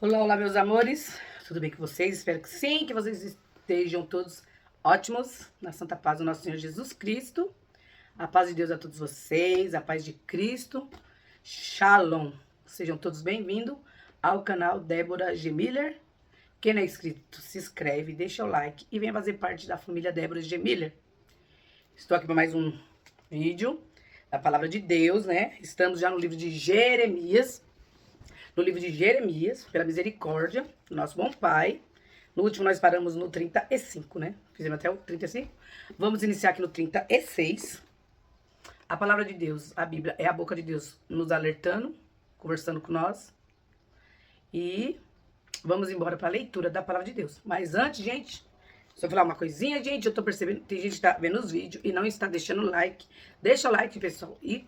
Olá, olá, meus amores. Tudo bem com vocês? Espero que sim, que vocês estejam todos ótimos, na santa paz do nosso Senhor Jesus Cristo. A paz de Deus a todos vocês, a paz de Cristo. Shalom. Sejam todos bem-vindos ao canal Débora G. Miller. Quem não é inscrito, se inscreve, deixa o like e venha fazer parte da família Débora G. Miller. Estou aqui para mais um vídeo da Palavra de Deus, né? Estamos já no livro de Jeremias. No livro de Jeremias, pela misericórdia do nosso bom Pai. No último nós paramos no 35, né? Fizemos até o 35. Vamos iniciar aqui no 36. A palavra de Deus, a Bíblia, é a boca de Deus nos alertando, conversando com nós. E vamos embora para a leitura da palavra de Deus. Mas antes, gente, se eu falar uma coisinha, gente, eu tô percebendo que tem gente que tá vendo os vídeos e não está deixando o like. Deixa o like, pessoal, e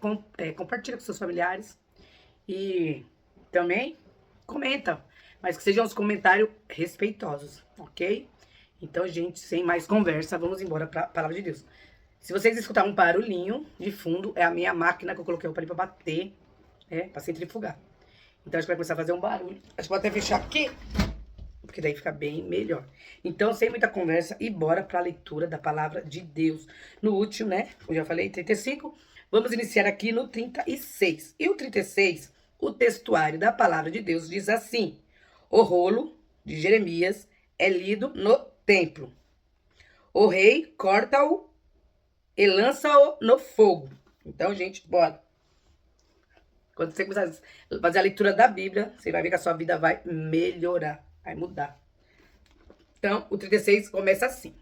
compartilha com seus familiares. E também comenta, mas que sejam os comentários respeitosos, ok? Então, gente, sem mais conversa, vamos embora para a palavra de Deus. Se vocês escutarem um barulhinho de fundo, é a minha máquina que eu coloquei para bater, para centrifugar. Então, a gente vai começar a fazer um barulho. Acho que vou até fechar aqui, porque daí fica bem melhor. Então, sem muita conversa, e bora para a leitura da palavra de Deus. No último, né, como eu já falei, 35, vamos iniciar aqui no 36. E o 36... O textuário da palavra de Deus diz assim: o rolo de Jeremias é lido no templo. O rei corta-o e lança-o no fogo. Então, gente, bora. Quando você começar a fazer a leitura da Bíblia, você vai ver que a sua vida vai melhorar, vai mudar. Então, o 36 começa assim.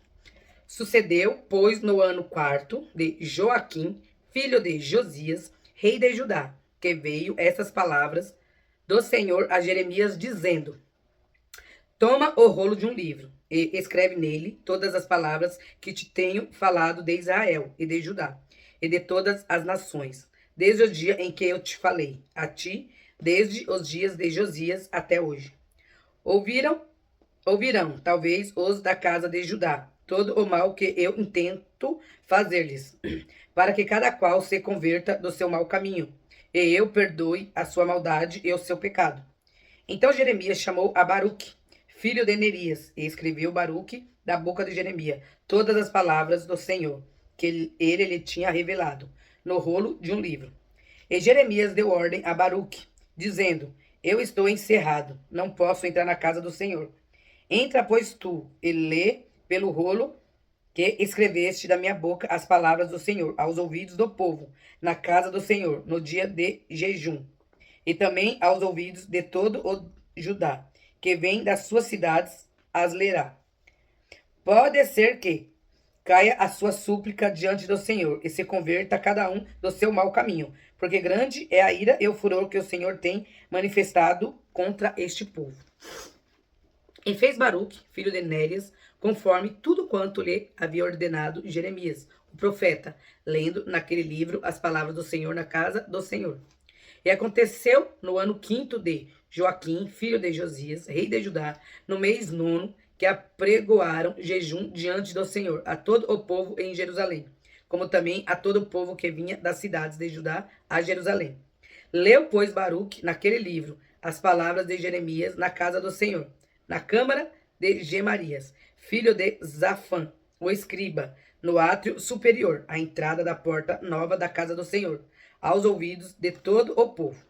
Sucedeu, pois, no ano 4 de Joaquim, filho de Josias, rei de Judá, que veio essas palavras do Senhor a Jeremias, dizendo: toma o rolo de um livro e escreve nele todas as palavras que te tenho falado de Israel e de Judá e de todas as nações, desde o dia em que eu te falei a ti, desde os dias de Josias até hoje. Ouvirão, talvez, os da casa de Judá, todo o mal que eu intento fazer-lhes, para que cada qual se converta do seu mau caminho, e eu perdoe a sua maldade e o seu pecado. Então Jeremias chamou a Baruque, filho de Nerias, e escreveu Baruque da boca de Jeremias todas as palavras do Senhor, que ele lhe tinha revelado, no rolo de um livro. E Jeremias deu ordem a Baruque, dizendo: eu estou encerrado, não posso entrar na casa do Senhor. Entra, pois, tu, e lê pelo rolo que escreveste da minha boca as palavras do Senhor aos ouvidos do povo, na casa do Senhor, no dia de jejum, e também aos ouvidos de todo o Judá, que vem das suas cidades, as lerá. Pode ser que caia a sua súplica diante do Senhor, e se converta cada um do seu mau caminho, porque grande é a ira e o furor que o Senhor tem manifestado contra este povo. E fez Baruque, filho de Nérias, conforme tudo quanto lhe havia ordenado Jeremias, o profeta, lendo naquele livro as palavras do Senhor na casa do Senhor. E aconteceu no ano 5º de Joaquim, filho de Josias, rei de Judá, no mês 9º, que apregoaram jejum diante do Senhor a todo o povo em Jerusalém, como também a todo o povo que vinha das cidades de Judá a Jerusalém. Leu, pois, Baruque naquele livro as palavras de Jeremias na casa do Senhor, na câmara de Gemarias, filho de Zafã, o escriba, no átrio superior, à entrada da porta nova da casa do Senhor, aos ouvidos de todo o povo.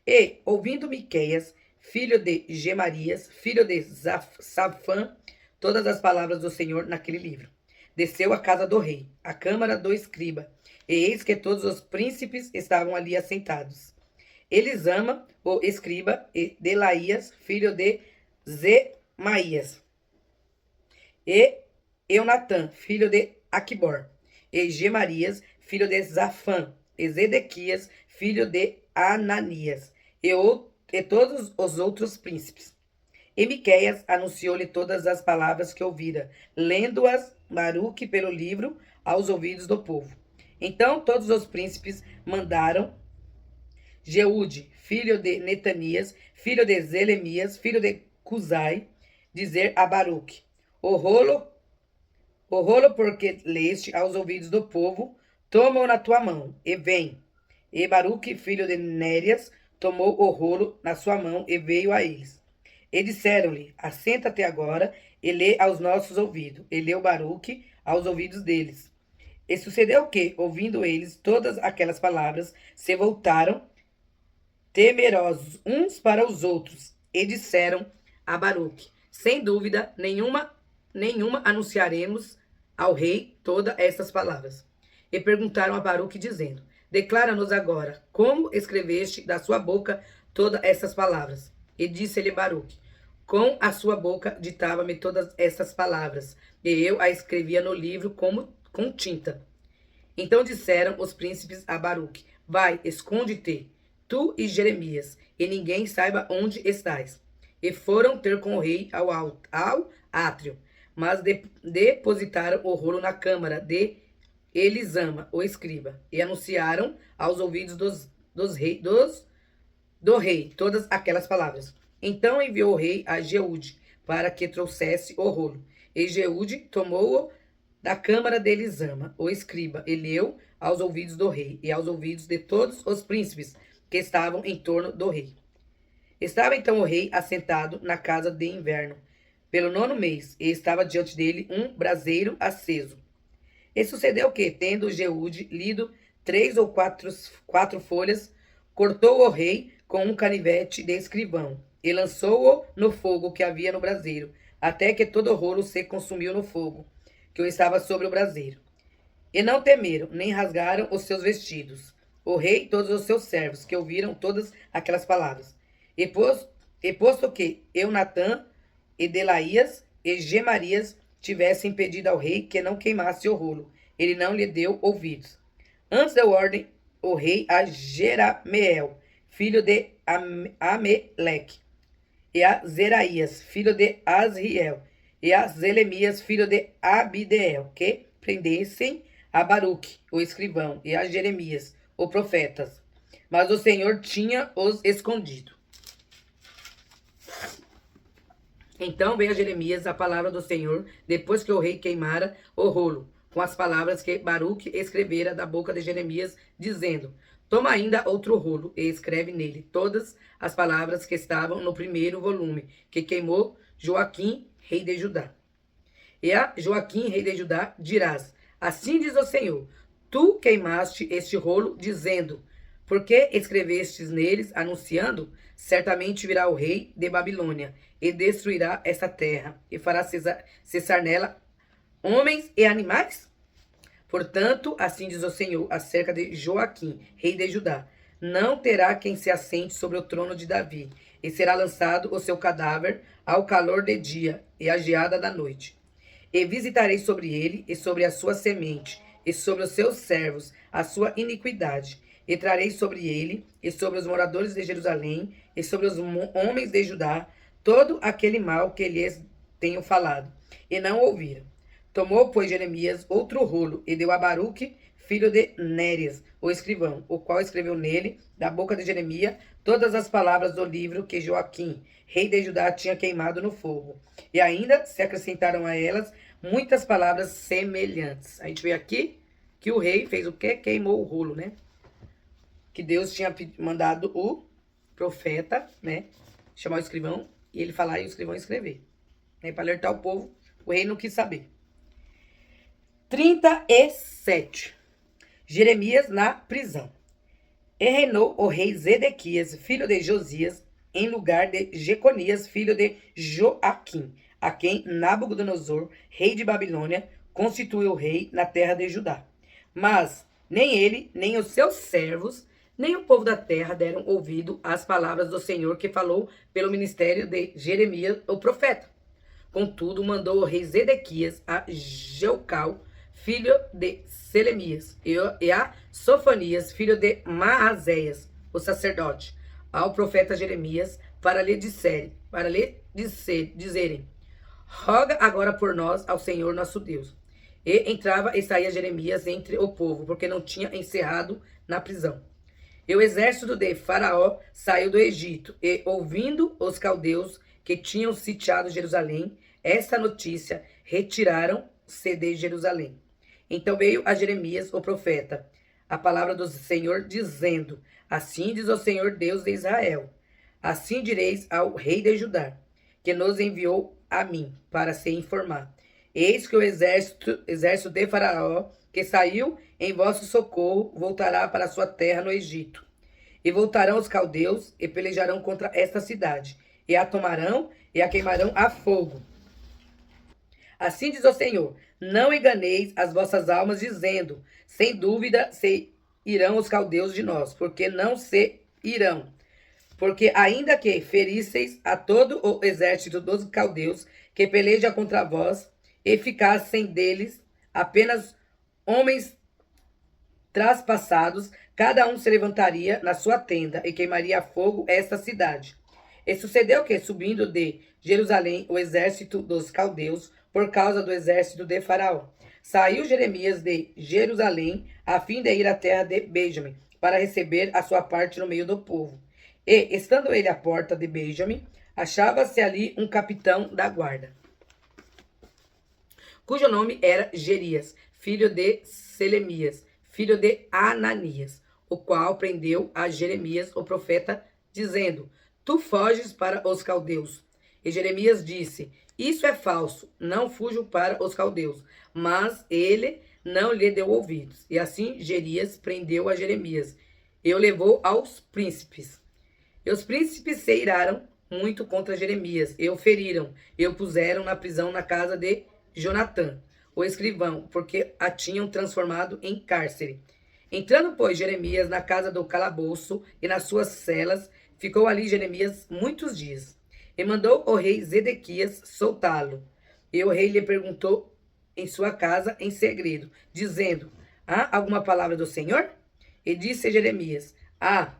E, ouvindo Miqueias, filho de Gemarias, filho de Safã, todas as palavras do Senhor naquele livro, desceu à casa do rei, à câmara do escriba, e eis que todos os príncipes estavam ali assentados. Elisama, o escriba, e Delaías, filho de Zemaías, e Eunatã, filho de Aquibor, e Gemarias, filho de Zafã, e Zedequias, filho de Ananias, e todos os outros príncipes. E Miqueias anunciou-lhe todas as palavras que ouvira, lendo-as Baruque pelo livro aos ouvidos do povo. Então todos os príncipes mandaram Jeude, filho de Netanias, filho de Zelemias, filho de Cusai, dizer a Baruque: o rolo porque leste aos ouvidos do povo, toma-o na tua mão, e vem. E Baruque, filho de Nérias, tomou o rolo na sua mão e veio a eles. E disseram-lhe: Assenta-te agora e lê aos nossos ouvidos. E leu Baruque aos ouvidos deles. E sucedeu que, ouvindo eles todas aquelas palavras, se voltaram temerosos uns para os outros, e disseram a Baruque: Sem dúvida nenhuma anunciaremos ao rei todas estas palavras. E perguntaram a Baruque, dizendo: Declara-nos agora, como escreveste da sua boca todas essas palavras. E disse-lhe Baruque: Com a sua boca ditava-me todas essas palavras, e eu a escrevia no livro com tinta. Então disseram os príncipes a Baruque: Vai, esconde-te, tu e Jeremias, e ninguém saiba onde estás. E foram ter com o rei ao átrio, mas depositaram o rolo na câmara de Elisama, o escriba, e anunciaram aos ouvidos do rei todas aquelas palavras. Então enviou o rei a Jeude para que trouxesse o rolo. E Jeude tomou-o da câmara de Elisama, o escriba, e leu aos ouvidos do rei e aos ouvidos de todos os príncipes que estavam em torno do rei. Estava então o rei assentado na casa de inverno, pelo 9º mês, e estava diante dele um braseiro aceso. E sucedeu que, tendo Jeude lido 3 ou 4 folhas, cortou o rei com um canivete de escrivão, e lançou-o no fogo que havia no braseiro, até que todo o rolo se consumiu no fogo, que estava sobre o braseiro. E não temeram, nem rasgaram os seus vestidos, o rei e todos os seus servos, que ouviram todas aquelas palavras. E posto que Eunatã e Delaías e Gemarias tivessem pedido ao rei que não queimasse o rolo, ele não lhe deu ouvidos. Antes deu ordem o rei a Jerameel, filho de Ameleque, e a Zeraías, filho de Asriel, e a Zelemias, filho de Abideel, que prendessem a Baruque, o escrivão, e a Jeremias, o profeta. Mas o Senhor tinha-os escondido. Então veio a Jeremias a palavra do Senhor, depois que o rei queimara o rolo, com as palavras que Baruque escrevera da boca de Jeremias, dizendo: Toma ainda outro rolo e escreve nele todas as palavras que estavam no primeiro volume, que queimou Joaquim, rei de Judá. E a Joaquim, rei de Judá, dirás: Assim diz o Senhor: Tu queimaste este rolo, dizendo: Por que escrevestes neles, anunciando? Certamente virá o rei de Babilônia, e destruirá essa terra, e fará cessar nela homens e animais? Portanto, assim diz o Senhor acerca de Joaquim, rei de Judá: Não terá quem se assente sobre o trono de Davi, e será lançado o seu cadáver ao calor de dia e à geada da noite. E visitarei sobre ele e sobre a sua semente, e sobre os seus servos, a sua iniquidade. E trarei sobre ele, e sobre os moradores de Jerusalém, e sobre os homens de Judá, todo aquele mal que lhes tenho falado. E não ouviram. Tomou, pois, Jeremias outro rolo, e deu a Baruque, filho de Nérias, o escrivão, o qual escreveu nele, da boca de Jeremias, todas as palavras do livro que Joaquim, rei de Judá, tinha queimado no fogo. E ainda se acrescentaram a elas muitas palavras semelhantes. A gente vê aqui que o rei fez o quê? Queimou o rolo, né? Que Deus tinha mandado o profeta, né? Chamar o escrivão, e ele falar e o escrivão escrever. Né? Para alertar o povo, o rei não quis saber. 37. Jeremias na prisão. E reinou o rei Zedequias, filho de Josias, em lugar de Jeconias, filho de Joaquim, a quem Nabucodonosor, rei de Babilônia, constituiu rei na terra de Judá. Mas nem ele, nem os seus servos, nem o povo da terra deram ouvido às palavras do Senhor que falou pelo ministério de Jeremias, o profeta. Contudo, mandou o rei Zedequias a Jeucal, filho de Selemias, e a Sofanias, filho de Maazéias, o sacerdote, ao profeta Jeremias, para lhe dizerem: Roga agora por nós ao Senhor nosso Deus. E entrava e saía Jeremias entre o povo, porque não tinha encerrado na prisão. E o exército de Faraó saiu do Egito, e ouvindo os caldeus que tinham sitiado Jerusalém essa notícia, retiraram-se de Jerusalém. Então veio a Jeremias, o profeta, a palavra do Senhor, dizendo: Assim diz o Senhor Deus de Israel: Assim direis ao rei de Judá: que nos enviou a mim, para se informar. Eis que o exército de Faraó, que saiu em vosso socorro, voltará para sua terra no Egito. E voltarão os caldeus e pelejarão contra esta cidade, e a tomarão e a queimarão a fogo. Assim diz o Senhor: não enganeis as vossas almas, dizendo: sem dúvida se irão os caldeus de nós, porque não se irão. Porque ainda que ferisseis a todo o exército dos caldeus que peleja contra vós, e ficassem deles apenas homens traspassados, cada um se levantaria na sua tenda e queimaria a fogo esta cidade. E sucedeu que, subindo de Jerusalém o exército dos caldeus, por causa do exército de Faraó, saiu Jeremias de Jerusalém, a fim de ir à terra de Benjamim, para receber a sua parte no meio do povo. E, estando ele à porta de Benjamim, achava-se ali um capitão da guarda, cujo nome era Jerias, filho de Selemias, filho de Ananias, o qual prendeu a Jeremias, o profeta, dizendo: tu foges para os caldeus. E Jeremias disse: isso é falso, não fujo para os caldeus. Mas ele não lhe deu ouvidos. E assim Jerias prendeu a Jeremias e o levou aos príncipes. E os príncipes se iraram muito contra Jeremias, e o feriram, e o puseram na prisão na casa de Jonatã, o escrivão, porque a tinham transformado em cárcere. Entrando, pois, Jeremias na casa do calabouço e nas suas celas, ficou ali Jeremias muitos dias. E mandou o rei Zedequias soltá-lo. E o rei lhe perguntou em sua casa em segredo, dizendo: há alguma palavra do Senhor? E disse Jeremias: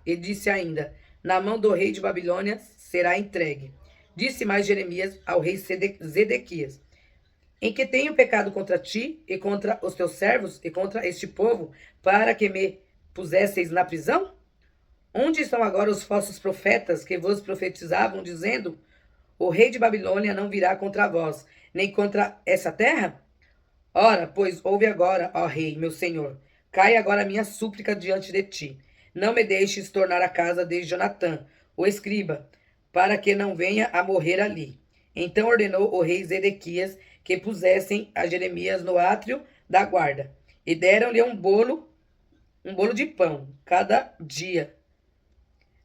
e disse ainda: na mão do rei de Babilônia será entregue. Disse mais Jeremias ao rei Zedequias: em que tenho pecado contra ti e contra os teus servos e contra este povo, para que me pusesseis na prisão? Onde estão agora os falsos profetas que vos profetizavam, dizendo: o rei de Babilônia não virá contra vós, nem contra essa terra? Ora, pois, ouve agora, ó rei, meu senhor, cai agora a minha súplica diante de ti. Não me deixes tornar à casa de Jonatã, o escriba, para que não venha a morrer ali. Então ordenou o rei Zedequias que pusessem a Jeremias no átrio da guarda, e deram-lhe um bolo de pão, cada dia,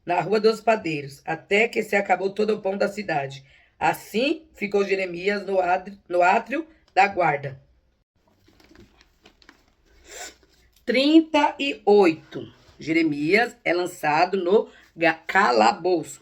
na rua dos padeiros, até que se acabou todo o pão da cidade. Assim ficou Jeremias no átrio da guarda. 38. Jeremias é lançado no calabouço.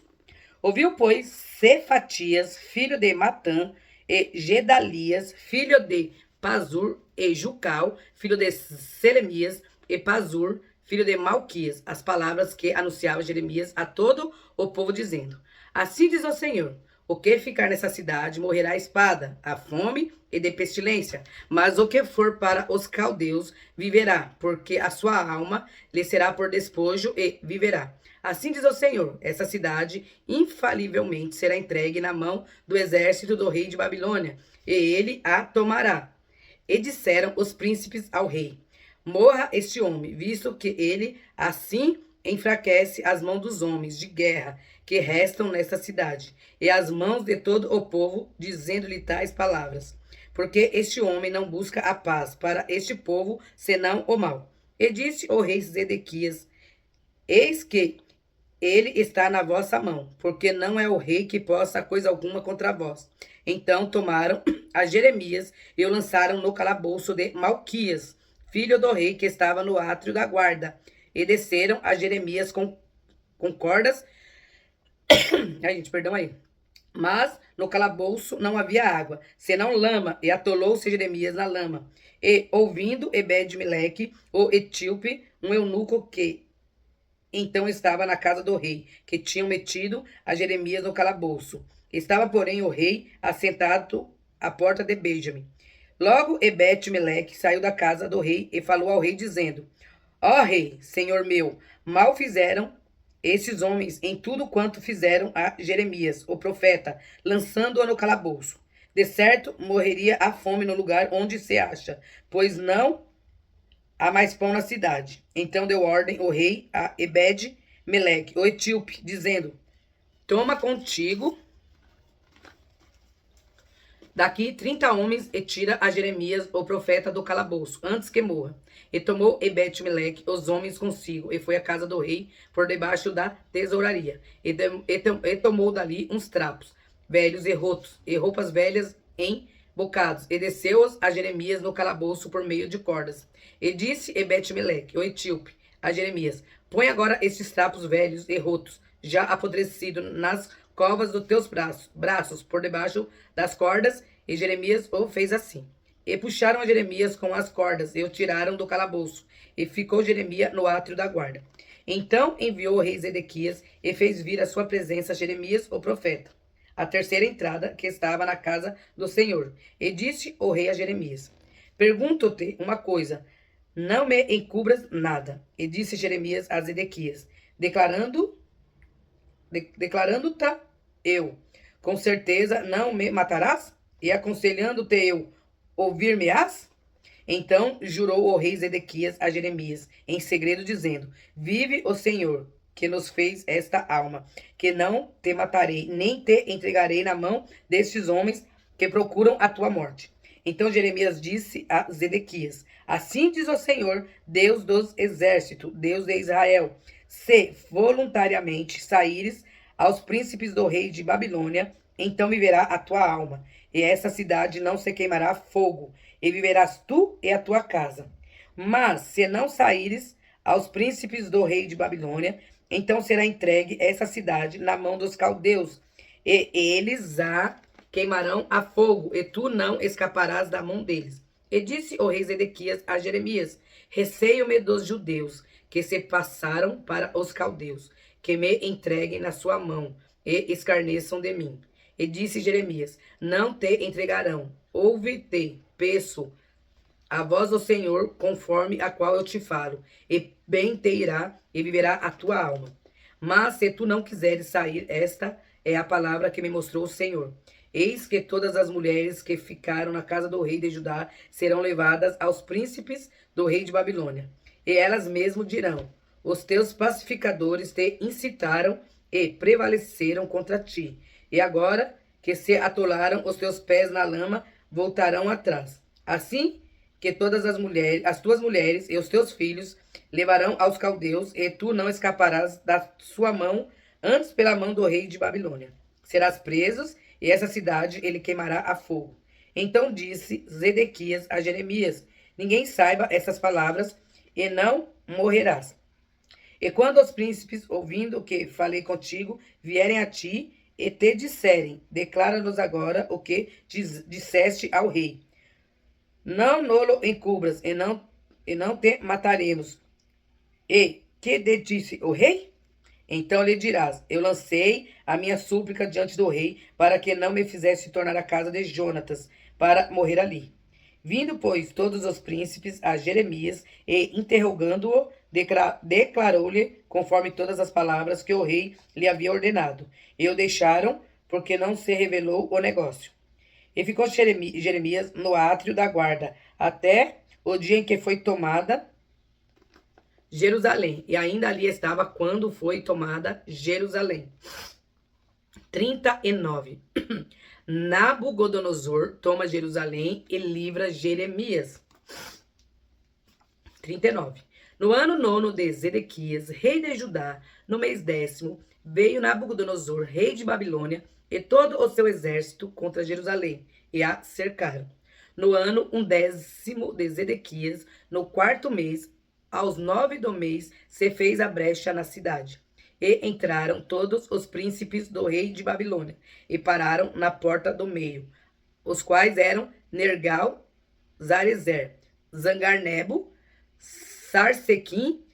Ouviu, pois, Cefatias, filho de Matã, e Gedalias, filho de Pazur, e Jucal, filho de Selemias, e Pazur, filho de Malquias, as palavras que anunciava Jeremias a todo o povo, dizendo: assim diz o Senhor: o que ficar nessa cidade morrerá a espada, a fome e de pestilência, mas o que for para os caldeus viverá, porque a sua alma lhe será por despojo e viverá. Assim diz o Senhor: essa cidade infalivelmente será entregue na mão do exército do rei de Babilônia, e ele a tomará. E disseram os príncipes ao rei: morra este homem, visto que ele assim enfraquece as mãos dos homens de guerra que restam nesta cidade, e as mãos de todo o povo, dizendo-lhe tais palavras. Porque este homem não busca a paz para este povo, senão o mal. E disse o rei Zedequias: eis que ele está na vossa mão, porque não é o rei que possa coisa alguma contra vós. Então tomaram a Jeremias e o lançaram no calabouço de Malquias, filho do rei, que estava no átrio da guarda. E desceram a Jeremias com cordas. Ai, gente, perdão aí. Mas no calabouço não havia água, senão lama, e atolou-se Jeremias na lama. E, ouvindo Ebed-Meleque, o etíope, um eunuco que então estava na casa do rei, que tinham metido a Jeremias no calabouço. Estava, porém, o rei assentado à porta de Benjamim. Logo Ebed-Meleque saiu da casa do rei e falou ao rei, dizendo: ó rei, senhor meu, mal fizeram esses homens em tudo quanto fizeram a Jeremias, o profeta, lançando-o no calabouço. De certo, morreria a fome no lugar onde se acha, pois não há mais pão na cidade. Então deu ordem o rei a Ebed-Meleque, o etíope, dizendo: toma contigo daqui 30 homens e tira a Jeremias, o profeta, do calabouço, antes que morra. E tomou Ebed-Meleque os homens consigo, e foi à casa do rei, por debaixo da tesouraria. E tomou dali uns trapos velhos e rotos, e roupas velhas em bocados, e desceu-os a Jeremias no calabouço por meio de cordas. E disse Ebed-Meleque, o etíope, a Jeremias: põe agora estes trapos velhos e rotos, já apodrecidos, nas covas dos teus braços, por debaixo das cordas. E Jeremias o fez assim. E puxaram a Jeremias com as cordas, e o tiraram do calabouço, e ficou Jeremias no átrio da guarda. Então enviou o rei Zedequias, e fez vir à sua presença Jeremias, o profeta, a terceira entrada, que estava na casa do Senhor. E disse o rei a Jeremias: pergunto-te uma coisa, não me encubras nada. E disse Jeremias a Zedequias, declarando-te eu, com certeza não me matarás? E aconselhando-te eu, ouvir-me-ás? Então jurou o rei Zedequias a Jeremias, em segredo, dizendo: vive o Senhor, que nos fez esta alma, que não te matarei, nem te entregarei na mão destes homens que procuram a tua morte. Então Jeremias disse a Zedequias: assim diz o Senhor, Deus dos exércitos, Deus de Israel: se voluntariamente saíres aos príncipes do rei de Babilônia, então viverá a tua alma, e essa cidade não se queimará fogo, e viverás tu e a tua casa. Mas se não saíres aos príncipes do rei de Babilônia, então será entregue essa cidade na mão dos caldeus, e eles a queimarão a fogo, e tu não escaparás da mão deles. E disse o rei Zedequias a Jeremias: receio-me dos judeus, que se passaram para os caldeus, que me entreguem na sua mão, e escarneçam de mim. E disse Jeremias: não te entregarão. Ouve-te, peço, a voz do Senhor, conforme a qual eu te falo, e bem te irá, e viverá a tua alma. Mas se tu não quiseres sair, esta é a palavra que me mostrou o Senhor. Eis que todas as mulheres que ficaram na casa do rei de Judá serão levadas aos príncipes do rei de Babilônia. E elas mesmo dirão: os teus pacificadores te incitaram e prevaleceram contra ti. E agora que se atolaram os teus pés na lama, voltarão atrás. Assim que todas as tuas mulheres e os teus filhos levarão aos caldeus, e tu não escaparás da sua mão, antes pela mão do rei de Babilônia. Serás presos, e essa cidade ele queimará a fogo. Então disse Zedequias a Jeremias: ninguém saiba essas palavras, e não morrerás. E quando os príncipes, ouvindo o que falei contigo, vierem a ti e te disserem: declara-nos agora o que disseste ao rei. Não nolo encubras, e não te mataremos. E que te disse o rei? Então lhe dirás: eu lancei a minha súplica diante do rei, para que não me fizesse tornar à casa de Jonatas, para morrer ali. Vindo, pois, todos os príncipes a Jeremias, e interrogando-o, declarou-lhe conforme todas as palavras que o rei lhe havia ordenado. E o deixaram, porque não se revelou o negócio. E ficou Jeremias no átrio da guarda, até o dia em que foi tomada Jerusalém. E ainda ali estava quando foi tomada Jerusalém. 39. Nabucodonosor toma Jerusalém e livra Jeremias. 39. No ano 9 de Zedequias, rei de Judá, no mês 10º, veio Nabucodonosor, rei de Babilônia, e todo o seu exército contra Jerusalém, e a cercaram. No ano 10º de Zedequias, no 4º mês, aos 9 do mês, se fez a brecha na cidade. E entraram todos os príncipes do rei de Babilônia, e pararam na porta do meio, os quais eram Nergal, Sarezer, Zangar-Nebo, Sarsequim,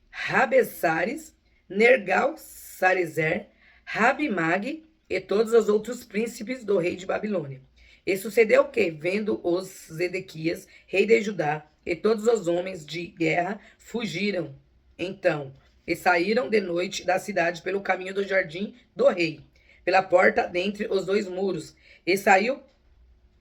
Rabessares, Nergal, Sarezer, Rabimag e todos os outros príncipes do rei de Babilônia. E sucedeu que, vendo os Zedequias, rei de Judá, e todos os homens de guerra fugiram, então, e saíram de noite da cidade pelo caminho do jardim do rei, pela porta dentre os dois muros, e saiu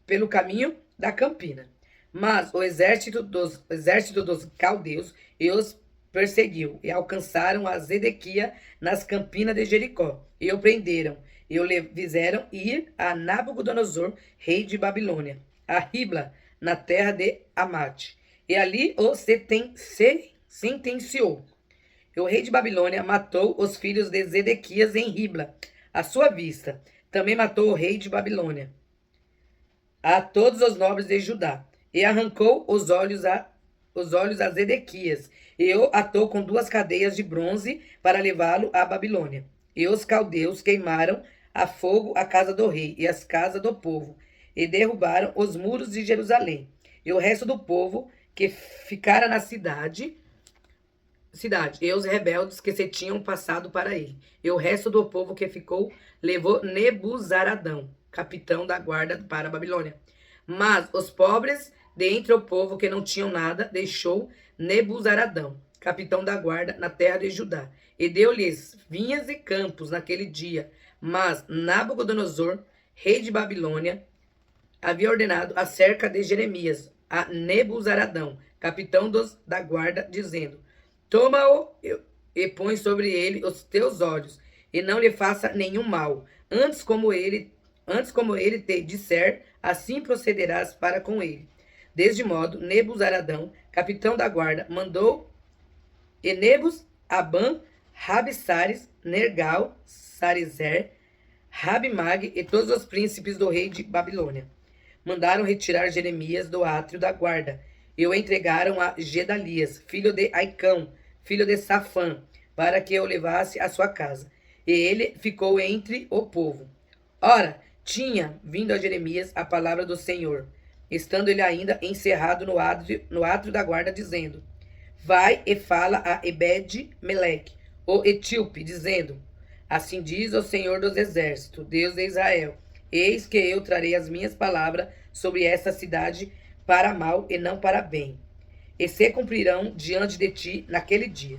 pelo caminho da campina. Mas o exército dos caldeus e os perseguiu, e alcançaram a Zedequia nas campinas de Jericó, e o prenderam, e o fizeram ir a Nabucodonosor, rei de Babilônia, a Ribla, na terra de Amate, e ali o sentenciou. E o rei de Babilônia matou os filhos de Zedequias em Ribla, à sua vista. Também matou o rei de Babilônia a todos os nobres de Judá, e arrancou os olhos a Zedequias, e o atou com 2 cadeias de bronze para levá-lo à Babilônia. E os caldeus queimaram a fogo a casa do rei e as casas do povo, e derrubaram os muros de Jerusalém. E o resto do povo que ficara na cidade, e os rebeldes que se tinham passado para ele. E o resto do povo que ficou levou Nebuzaradão, capitão da guarda, para a Babilônia. Mas os pobres de entre o povo que não tinham nada, deixou Nebuzaradão, capitão da guarda, na terra de Judá, e deu-lhes vinhas e campos naquele dia. Mas Nabucodonosor, rei de Babilônia, havia ordenado a cerca de Jeremias, a Nebuzaradão, capitão da guarda, dizendo: toma-o e põe sobre ele os teus olhos, e não lhe faça nenhum mal. Antes como ele te disser, assim procederás para com ele. Deste modo, Nebuzaradão, capitão da guarda, mandou e Nebus, Aban, Rabsaris, Nergal, Sarizer, Rabimag e todos os príncipes do rei de Babilônia mandaram retirar Jeremias do átrio da guarda, e o entregaram a Gedalias, filho de Aicão, filho de Safã, para que o levasse à sua casa. E ele ficou entre o povo. Ora, tinha vindo a Jeremias a palavra do Senhor, estando ele ainda encerrado no átrio da guarda, dizendo: vai e fala a Ebed-Meleque, o etíope, dizendo: assim diz o Senhor dos exércitos, Deus de Israel: eis que eu trarei as minhas palavras sobre esta cidade para mal e não para bem, e se cumprirão diante de ti naquele dia.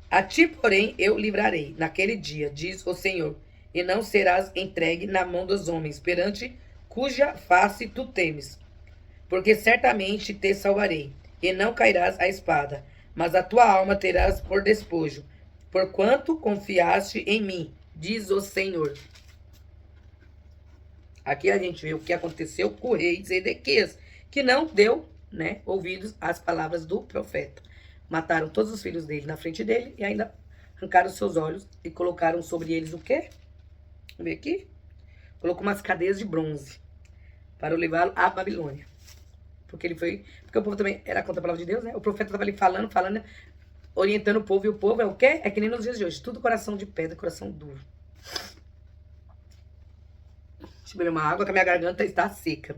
A ti, porém, eu livrarei naquele dia, diz o Senhor, e não serás entregue na mão dos homens, perante cuja face tu temes. Porque certamente te salvarei, e não cairás à espada, mas a tua alma terás por despojo, porquanto confiaste em mim, diz o Senhor. Aqui a gente vê o que aconteceu com o rei Zedequias, que não deu, ouvidos às palavras do profeta. Mataram todos os filhos dele na frente dele e ainda arrancaram os seus olhos e colocaram sobre eles o quê? Vamos ver aqui. Colocou umas cadeias de bronze para levá-lo à Babilônia. Porque o povo também era contra a palavra de Deus, né? O profeta estava ali falando, orientando o povo. E o povo é o quê? É que nem nos dias de hoje. Tudo coração de pedra, coração duro. Deixa eu beber uma água, que a minha garganta está seca.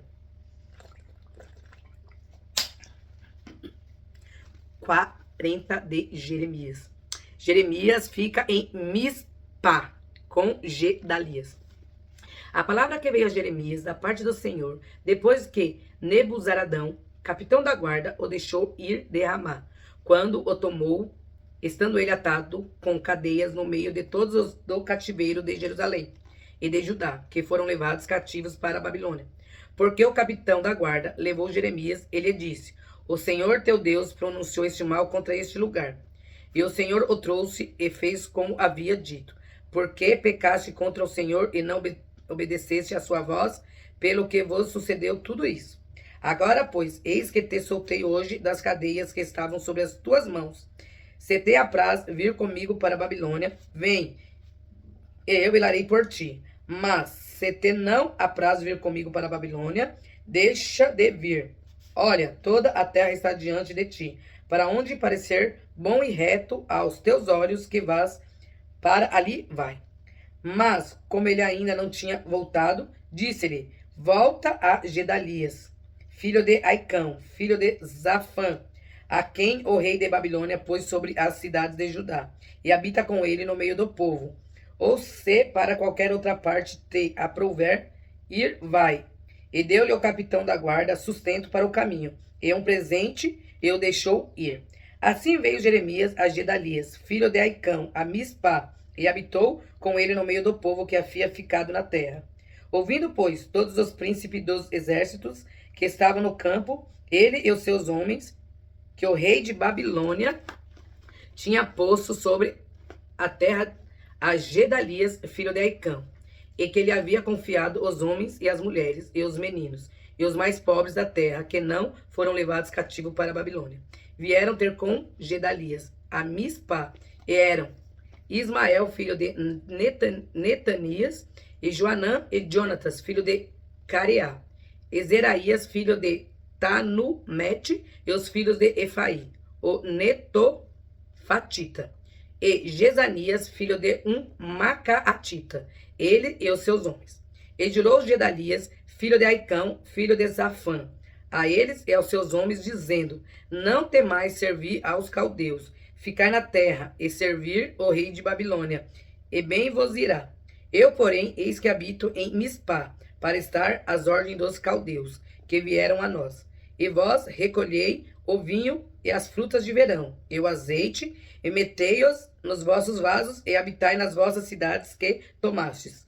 40 de Jeremias. Jeremias fica em Mispá, com Gedalias. A palavra que veio a Jeremias da parte do Senhor, depois que Nebuzaradão, capitão da guarda, o deixou ir de Ramá, quando o tomou, estando ele atado com cadeias no meio de todos os do cativeiro de Jerusalém e de Judá, que foram levados cativos para a Babilônia. Porque o capitão da guarda levou Jeremias, ele disse: o Senhor teu Deus pronunciou este mal contra este lugar. E o Senhor o trouxe e fez como havia dito. Porque pecaste contra o Senhor e não obedeceste a sua voz, pelo que vos sucedeu tudo isso. Agora, pois, eis que te soltei hoje das cadeias que estavam sobre as tuas mãos. Se te apraz vir comigo para a Babilônia, vem, e eu velarei por ti. Mas, se te não apraz vir comigo para a Babilônia, deixa de vir. Olha, toda a terra está diante de ti, para onde parecer bom e reto aos teus olhos que vás, para ali vai. Mas, como ele ainda não tinha voltado, disse-lhe: volta a Gedalias, filho de Aicão, filho de Zafã, a quem o rei de Babilônia pôs sobre as cidades de Judá, e habita com ele no meio do povo. Ou se para qualquer outra parte te aprouver ir, vai. E deu-lhe o capitão da guarda sustento para o caminho, e um presente, e o deixou ir. Assim veio Jeremias a Gedalias, filho de Aicão, a Mispá, e habitou com ele no meio do povo que havia ficado na terra. Ouvindo, pois, todos os príncipes dos exércitos que estavam no campo, ele e os seus homens, que o rei de Babilônia tinha posto sobre a terra a Gedalias, filho de Aicão, e que lhe havia confiado os homens e as mulheres, e os meninos, e os mais pobres da terra, que não foram levados cativos para a Babilônia. Vieram ter com Gedalias a Mispa, e eram Ismael, filho de Netanias, e Joanã e Jonatas, filho de Careá, e Zeraías, filho de Tanumete, e os filhos de Efaí, o Netofatita, e Jezanias, filho de Macaatita, ele e os seus homens. E jurou Gedalias, filho de Aicão, filho de Zafã, a eles e aos seus homens, dizendo: não temais servir aos caldeus, ficai na terra e servir o rei de Babilônia, e bem vos irá. Eu, porém, eis que habito em Mispá, para estar às ordens dos caldeus, que vieram a nós. E vós recolhei o vinho e as frutas de verão, e o azeite, e metei-os nos vossos vasos, e habitai nas vossas cidades que tomastes.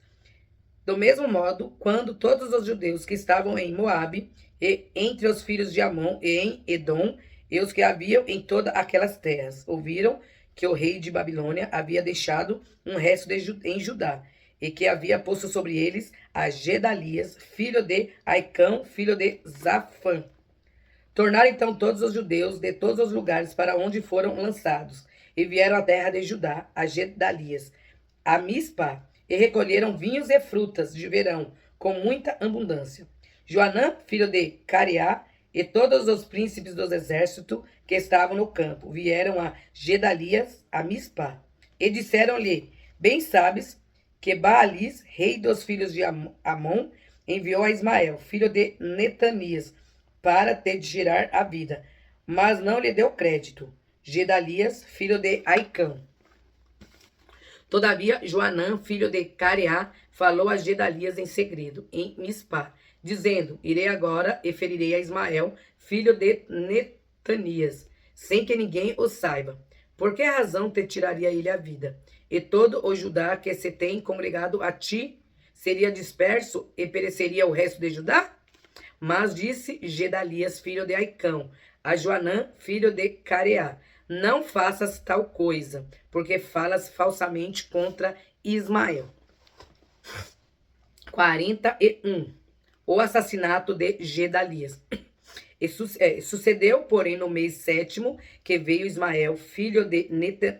Do mesmo modo, quando todos os judeus que estavam em Moabe, e entre os filhos de Amon, e em Edom, e os que haviam em todas aquelas terras, ouviram que o rei de Babilônia havia deixado um resto em Judá, e que havia posto sobre eles a Gedalias, filho de Aicão, filho de Zafã. Tornaram então todos os judeus de todos os lugares para onde foram lançados, e vieram à terra de Judá, a Gedalias, a Mispa, e recolheram vinhos e frutas de verão, com muita abundância. Joanã, filho de Careá, e todos os príncipes dos exércitos que estavam no campo, vieram a Gedalias, a Mispa, e disseram-lhe: bem sabes que Baalis, rei dos filhos de Amon, enviou a Ismael, filho de Netanias, para te tirar a vida, mas não lhe deu crédito. Gedalias, filho de Aicão. Todavia, Joanã, filho de Careá, falou a Gedalias em segredo, em Mispá, dizendo: irei agora e ferirei a Ismael, filho de Netanias, sem que ninguém o saiba. Por que razão te tiraria ele a vida? E todo o Judá que se tem congregado a ti seria disperso e pereceria o resto de Judá? Mas disse Gedalias, filho de Aicão, a Joanã, filho de Careá: não faças tal coisa, porque falas falsamente contra Ismael. 41. O assassinato de Gedalias. E sucedeu, porém, no mês 7º, que veio Ismael, filho de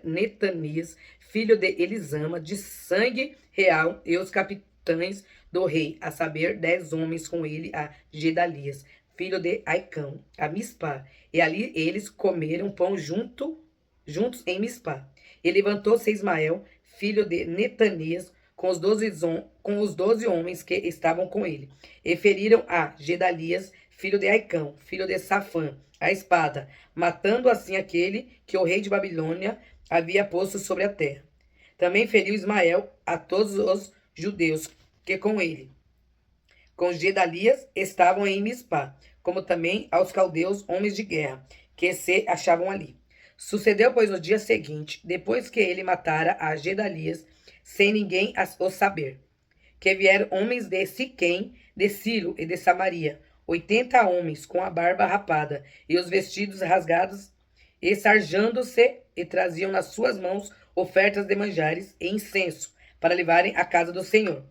Netanias, filho de Elisama, de sangue real, e os capitães do rei, a saber, 10 homens com ele, a Gedalias, filho de Aicão, a Mispá. E ali eles comeram pão juntos em Mispá. E levantou-se Ismael, filho de Netanias, com os 12 homens que estavam com ele, e feriram a Gedalias, filho de Aicão, filho de Safã, a espada, matando assim aquele que o rei de Babilônia havia posto sobre a terra. Também feriu Ismael a todos os judeus que com ele, com Gedalias, estavam em Mispá, como também aos caldeus, homens de guerra, que se achavam ali. Sucedeu, pois, no dia seguinte, depois que ele matara a Gedalias, sem ninguém o saber, que vieram homens de Siquém, de Silo e de Samaria, 80 homens com a barba rapada e os vestidos rasgados, e sarjando-se, e traziam nas suas mãos ofertas de manjares e incenso, para levarem à casa do Senhor.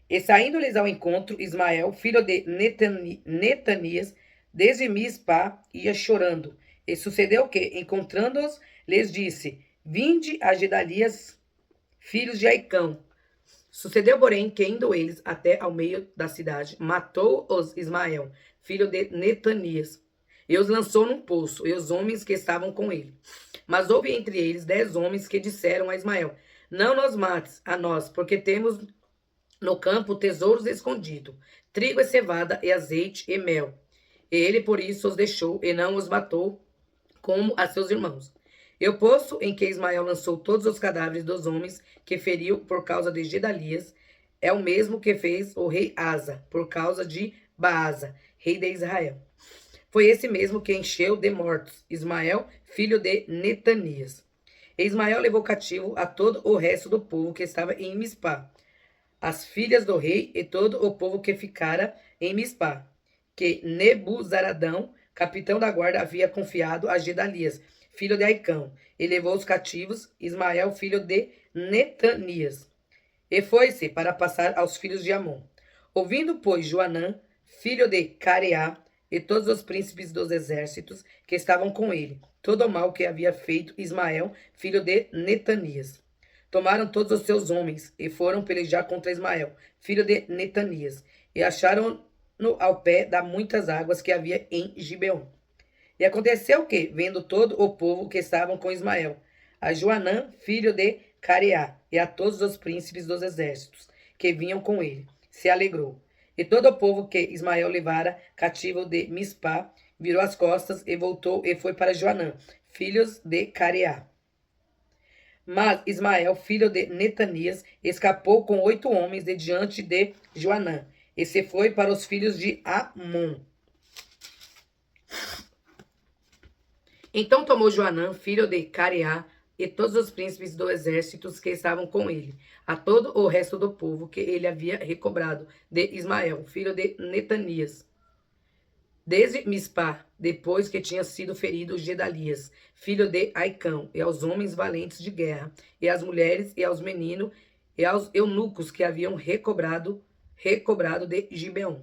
E saindo-lhes ao encontro, Ismael, filho de Netanias, desde Mispá, ia chorando. E sucedeu que, encontrando-os, lhes disse: vinde a Gedalias, filhos de Aicão. Sucedeu, porém, que indo eles até ao meio da cidade, matou-os Ismael, filho de Netanias, e os lançou num poço, e os homens que estavam com ele. Mas houve entre eles 10 homens que disseram a Ismael: não nos mates a nós, porque temos no campo tesouros escondidos, trigo e cevada, e azeite e mel. E ele por isso os deixou, e não os matou, como a seus irmãos. E o poço em que Ismael lançou todos os cadáveres dos homens que feriu por causa de Gedalias é o mesmo que fez o rei Asa, por causa de Baasa, rei de Israel. Foi esse mesmo que encheu de mortos Ismael, filho de Netanias. E Ismael levou cativo a todo o resto do povo que estava em Mispá, as filhas do rei e todo o povo que ficara em Mispá, que Nebuzaradão, capitão da guarda, havia confiado a Gedalias, filho de Aicão, e levou os cativos Ismael, filho de Netanias, e foi-se para passar aos filhos de Amon. Ouvindo, pois, Joanã, filho de Careá, e todos os príncipes dos exércitos que estavam com ele, todo o mal que havia feito Ismael, filho de Netanias. Tomaram todos os seus homens e foram pelejar contra Ismael, filho de Netanias, e acharam-no ao pé das muitas águas que havia em Gibeon. E aconteceu que, vendo todo o povo que estavam com Ismael, a Joanã, filho de Careá, e a todos os príncipes dos exércitos que vinham com ele, se alegrou. E todo o povo que Ismael levara cativo de Mispá virou as costas e voltou e foi para Joanã, filhos de Careá. Mas Ismael, filho de Netanias, escapou com 8 homens de diante de Joanã, e se foi para os filhos de Amon. Então tomou Joanã, filho de Careá, e todos os príncipes do exército que estavam com ele, a todo o resto do povo que ele havia recobrado de Ismael, filho de Netanias, desde Mispá, depois que tinha sido ferido Gedalias, filho de Aicão, e aos homens valentes de guerra, e às mulheres, e aos meninos, e aos eunucos que haviam recobrado de Gibeon.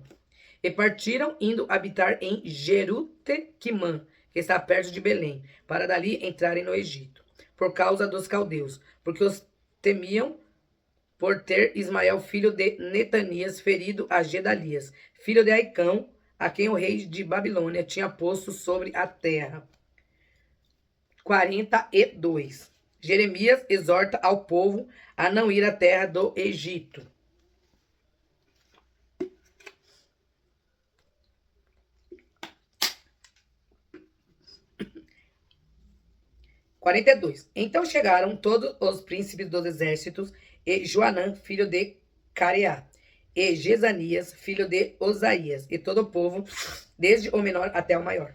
E partiram, indo habitar em Jerutequimã, que está perto de Belém, para dali entrarem no Egito, por causa dos caldeus, porque os temiam por ter Ismael, filho de Netanias, ferido a Gedalias, filho de Aicão, a quem o rei de Babilônia tinha posto sobre a terra. 42. Jeremias exorta ao povo a não ir à terra do Egito. 42. Então chegaram todos os príncipes dos exércitos, e Joanã, filho de Careá, e Jezanias, filho de Osaías, e todo o povo, desde o menor até o maior.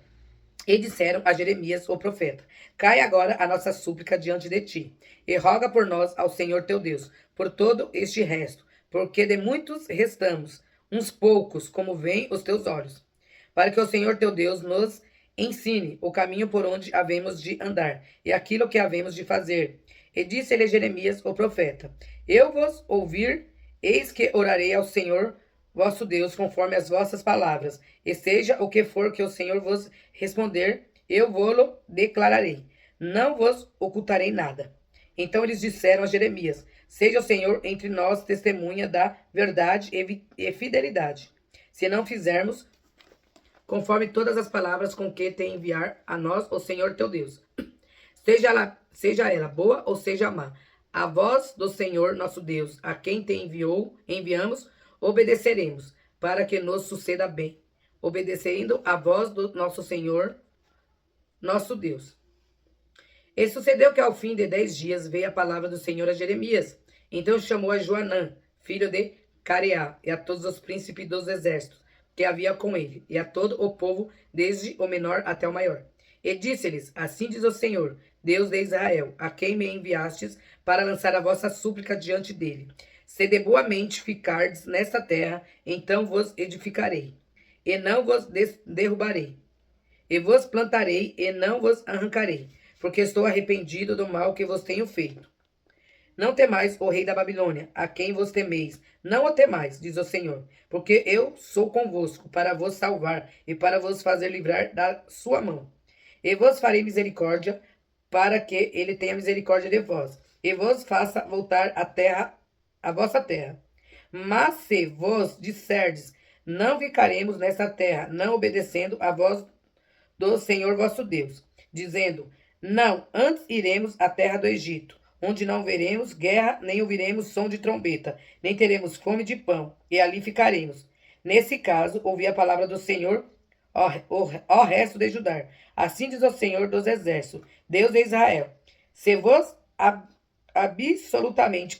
E disseram a Jeremias, o profeta: Cai agora a nossa súplica diante de ti, e roga por nós ao Senhor teu Deus, por todo este resto, porque de muitos restamos, uns poucos, como veem os teus olhos, para que o Senhor teu Deus nos ensine o caminho por onde havemos de andar, e aquilo que havemos de fazer. E disse-lhe Jeremias, o profeta: Eu vos ouvir, eis que orarei ao Senhor vosso Deus, conforme as vossas palavras, e seja o que for que o Senhor vos responder, eu vô-lo declararei. Não vos ocultarei nada. Então eles disseram a Jeremias: Seja o Senhor entre nós testemunha da verdade e fidelidade, se não fizermos conforme todas as palavras com que te enviar a nós o Senhor teu Deus. Seja ela boa ou seja má. A voz do Senhor nosso Deus, a quem te enviamos, obedeceremos, para que nos suceda bem, obedecendo a voz do nosso Senhor, nosso Deus. E sucedeu que ao fim de 10 dias veio a palavra do Senhor a Jeremias. Então chamou a Joanã, filho de Careá, e a todos os príncipes dos exércitos que havia com ele, e a todo o povo, desde o menor até o maior. E disse-lhes: Assim diz o Senhor, Deus de Israel, a quem me enviastes para lançar a vossa súplica diante dele. Se de boa mente ficardes nesta terra, então vos edificarei, e não vos derrubarei. E vos plantarei, e não vos arrancarei, porque estou arrependido do mal que vos tenho feito. Não temais o rei da Babilônia, a quem vos temeis. Não o temais, diz o Senhor, porque eu sou convosco para vos salvar e para vos fazer livrar da sua mão. E vos farei misericórdia, para que ele tenha misericórdia de vós, e vos faça voltar a vossa terra. Mas se vos disserdes: Não ficaremos nesta terra, não obedecendo a voz do Senhor vosso Deus, dizendo: Não, antes iremos à terra do Egito, onde não veremos guerra, nem ouviremos som de trombeta, nem teremos fome de pão, e ali ficaremos. Nesse caso, ouvi a palavra do Senhor, ó resto de Judá. Assim diz o Senhor dos exércitos, Deus de Israel: Se vos absolutamente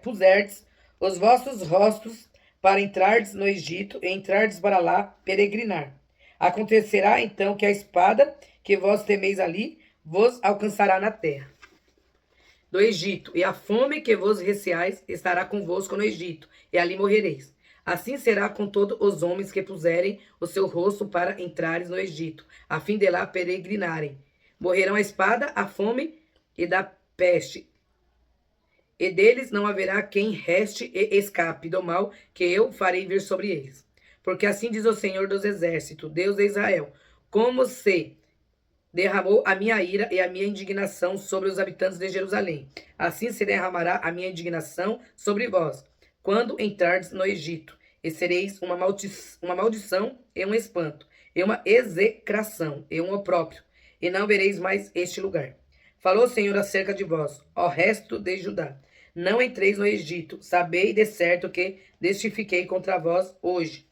puserdes os vossos rostos para entrardes no Egito, e entrardes para lá peregrinar, acontecerá então que a espada que vós temeis ali vos alcançará na terra do Egito, e a fome que vos receais estará convosco no Egito, e ali morrereis. Assim será com todos os homens que puserem o seu rosto para entrares no Egito, a fim de lá peregrinarem. Morrerão a espada, a fome e da peste. E deles não haverá quem reste e escape do mal que eu farei vir sobre eles. Porque assim diz o Senhor dos Exércitos, Deus de Israel, como se derramou a minha ira e a minha indignação sobre os habitantes de Jerusalém. Assim se derramará a minha indignação sobre vós, quando entrardes no Egito, e sereis uma maldição e um espanto, e uma execração e um opróbrio, e não vereis mais este lugar. Falou o Senhor acerca de vós, ó resto de Judá. Não entreis no Egito, sabei de certo que testifiquei contra vós hoje.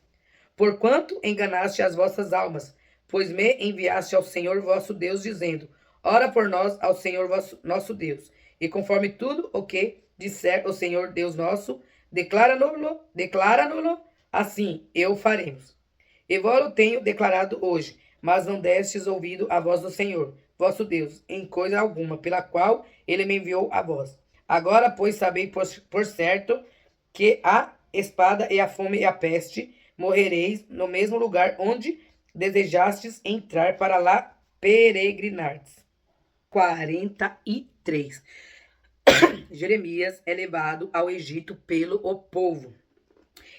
Porquanto enganaste as vossas almas, pois me enviaste ao Senhor vosso Deus, dizendo: Ora por nós ao Senhor nosso Deus, e conforme tudo o que disser o Senhor Deus nosso, declara-no-lo, assim eu faremos. E vós tenho declarado hoje, mas não destes ouvido à voz do Senhor, vosso Deus, em coisa alguma, pela qual ele me enviou a vós. Agora, pois, sabei por certo que a espada e a fome e a peste morrereis no mesmo lugar onde desejastes entrar para lá peregrinardes. 43. Jeremias é levado ao Egito pelo o povo.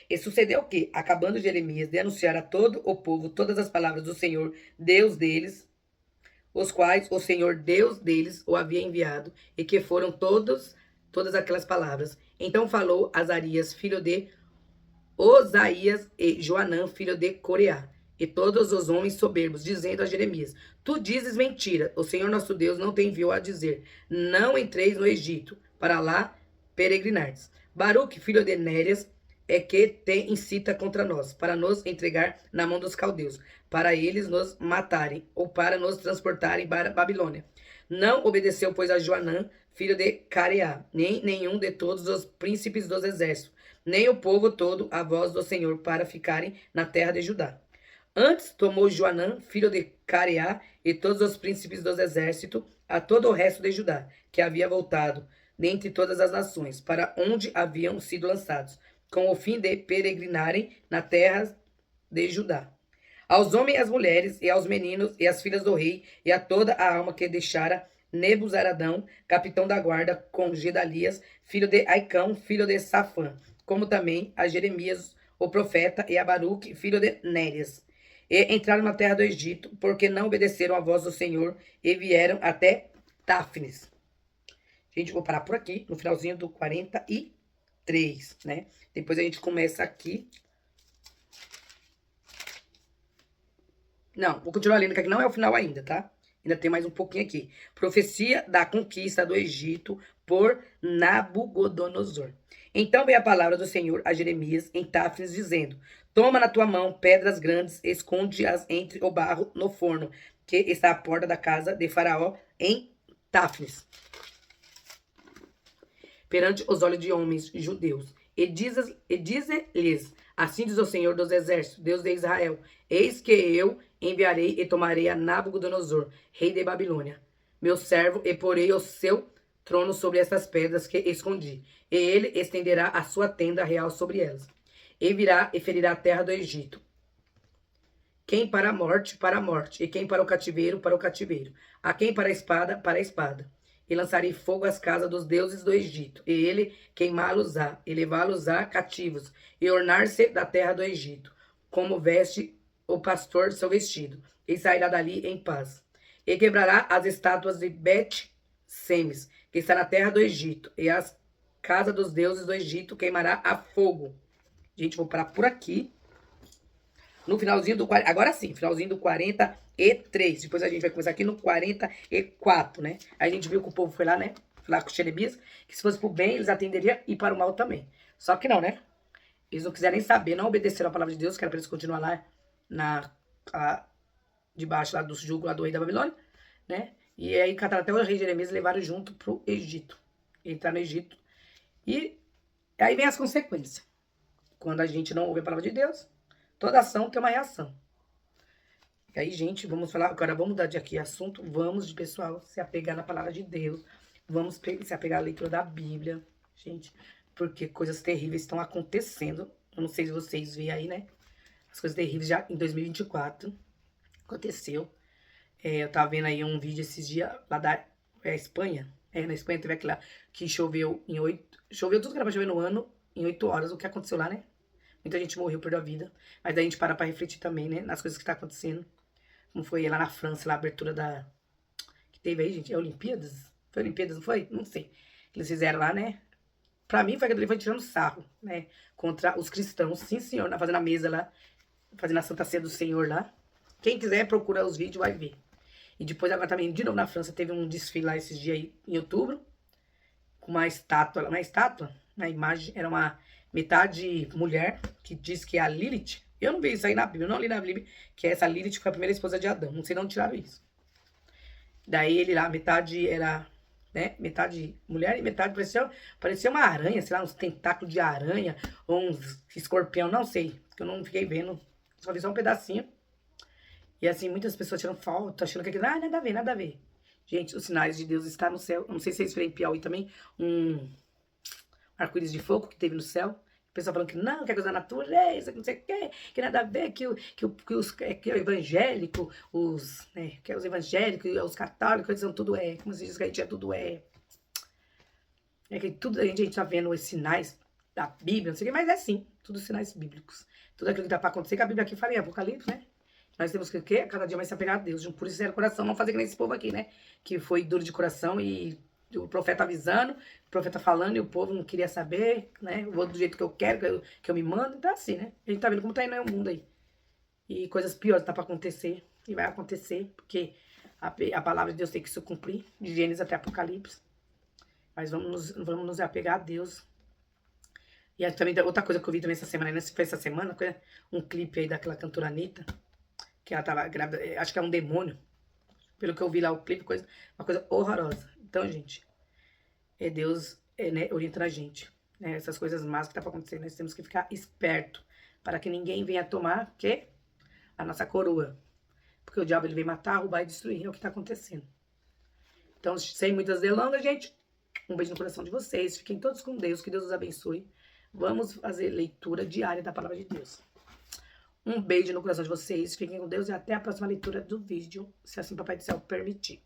E sucedeu o que, acabando Jeremias de anunciar a todo o povo todas as palavras do Senhor, Deus deles, os quais o Senhor Deus deles o havia enviado, e que foram todas aquelas palavras. Então falou Azarias, filho de Osaías, e Joanã, filho de Coreá, e todos os homens soberbos, dizendo a Jeremias: Tu dizes mentira, o Senhor nosso Deus não te enviou a dizer: Não entreis no Egito, para lá peregrinardes. Baruque, filho de Nérias, é que te incita contra nós, para nos entregar na mão dos caldeus, para eles nos matarem, ou para nos transportarem para Babilônia. Não obedeceu, pois, a Joanã, filho de Careá, nem nenhum de todos os príncipes dos exércitos, nem o povo todo, a voz do Senhor, para ficarem na terra de Judá. Antes tomou Joanã, filho de Careá, e todos os príncipes dos exércitos, a todo o resto de Judá, que havia voltado, dentre todas as nações, para onde haviam sido lançados, com o fim de peregrinarem na terra de Judá. Aos homens e às mulheres, e aos meninos, e às filhas do rei, e a toda a alma que deixara Nebuzaradão, capitão da guarda, com Gedalias, filho de Aicão, filho de Safã, como também a Jeremias, o profeta, e a Baruque, filho de Nérias. E entraram na terra do Egito, porque não obedeceram à voz do Senhor, e vieram até Táfnis. Gente, vou parar por aqui, no finalzinho do 43, né? Depois a gente começa aqui. Não, vou continuar lendo, que aqui não é o final ainda, tá? Ainda tem mais um pouquinho aqui. Profecia da conquista do Egito por Nabucodonosor. Então veio a palavra do Senhor a Jeremias em Táfnis, dizendo: Toma na tua mão pedras grandes, esconde-as entre o barro no forno, que está à porta da casa de Faraó em Táfnis, perante os olhos de homens judeus. E dize-lhes: Assim diz o Senhor dos Exércitos, Deus de Israel: Eis que eu enviarei e tomarei a Nabucodonosor, rei de Babilônia, meu servo, e porei o seu trono sobre estas pedras que escondi. E ele estenderá a sua tenda real sobre elas. E virá e ferirá a terra do Egito. Quem para a morte, e quem para o cativeiro, a quem para a espada. E lançarei fogo às casas dos deuses do Egito, e ele queimá-los-á, e levá-los-á cativos, e ornar-se da terra do Egito, como veste o pastor seu vestido, e sairá dali em paz. E quebrará as estátuas de Bet-Semes, que está na terra do Egito, e as casas dos deuses do Egito queimará a fogo. Gente, vou parar por aqui. No finalzinho do... Agora sim, finalzinho do 43. Depois a gente vai começar aqui no 44, né? A gente viu que o povo foi lá, né? Foi lá com o Jeremias, que se fosse pro bem, eles atenderiam e para o mal também. Só que não, né? Eles não quiseram nem saber, não obedeceram a palavra de Deus, que era para eles continuar lá debaixo lá do jugo lá do rei da Babilônia, né? E aí cataram até o rei Jeremias e levaram junto pro Egito. Entrar no Egito. E aí vem as consequências. Quando a gente não ouve a palavra de Deus, toda ação tem uma reação. E aí, gente, vamos falar, agora vamos mudar de aqui assunto, vamos, de pessoal, se apegar na palavra de Deus, vamos se apegar à leitura da Bíblia, gente, porque coisas terríveis estão acontecendo, eu não sei se vocês veem aí, né, as coisas terríveis já em 2024, aconteceu, Eu tava vendo aí um vídeo esses dias lá da Espanha. Na Espanha teve aquela que choveu em 8. Choveu tudo que era pra chover no ano em 8 horas. O que aconteceu lá, né? Muita gente morreu, perdeu a vida. Mas daí a gente para pra refletir também, né? Nas coisas que tá acontecendo. Como foi lá na França, lá a abertura da. Que teve aí, gente? É Olimpíadas? Foi Olimpíadas, não foi? Não sei. Eles fizeram lá, né? Pra mim, foi que ele foi tirando sarro, né? Contra os cristãos. Sim, senhor. Fazendo a mesa lá. Fazendo a Santa Ceia do Senhor lá. Quem quiser, procura os vídeos, vai ver. E depois, agora também, de novo na França, teve um desfile lá esses dias aí, em outubro. Com uma estátua. Uma estátua, na imagem, era uma metade mulher, que diz que é a Lilith. Eu não vi isso aí na Bíblia, eu não li na Bíblia, que essa Lilith foi a primeira esposa de Adão. Não sei de onde tiraram isso. Daí ele lá, metade era, né, metade mulher e metade parecia uma aranha, sei lá, uns tentáculos de aranha, ou uns escorpião, não sei, porque eu não fiquei vendo, só vi só um pedacinho. E assim, muitas pessoas tiram foto, achando que aquilo, nada a ver, nada a ver. Gente, os sinais de Deus estão no céu. Eu não sei se vocês viram em Piauí também, um arco-íris de fogo que teve no céu. O pessoal falando que não, que é coisa da natureza, que não sei o quê, que nada a ver, que o evangélico, né, que é os evangélicos, os católicos, eles são tudo como se diz que a gente é tudo que tudo a gente tá vendo os sinais da Bíblia, não sei o que, mas é sim, tudo sinais bíblicos. Tudo aquilo que dá pra acontecer, que a Bíblia aqui fala em Apocalipse, né? Nós temos que o quê? Cada dia mais se apegar a Deus, de um puro e sincero coração, não fazer que nem esse povo aqui, né? Que foi duro de coração e o profeta avisando, o profeta falando e o povo não queria saber, né? Eu vou do jeito que eu quero, que eu me mando, então assim, né? A gente tá vendo como tá indo o mundo aí. E coisas piores tá pra acontecer, e vai acontecer, porque a palavra de Deus tem que se cumprir, de Gênesis até Apocalipse. Mas vamos nos apegar a Deus. E também outra coisa que eu vi também essa semana, né? Foi essa semana, um clipe aí daquela cantora Anitta, que ela tava grávida, acho que é um demônio. Pelo que eu vi lá o clipe, uma coisa horrorosa. Então, gente, Deus né, orientando a gente. Né, essas coisas más que tá pra acontecer, nós temos que ficar esperto para que ninguém venha tomar a nossa coroa. Porque o diabo ele vem matar, roubar e destruir. É o que tá acontecendo. Então, sem muitas delongas, gente, um beijo no coração de vocês. Fiquem todos com Deus. Que Deus os abençoe. Vamos fazer leitura diária da palavra de Deus. Um beijo no coração de vocês. Fiquem com Deus e até a próxima leitura do vídeo, se assim Papai do Céu permitir.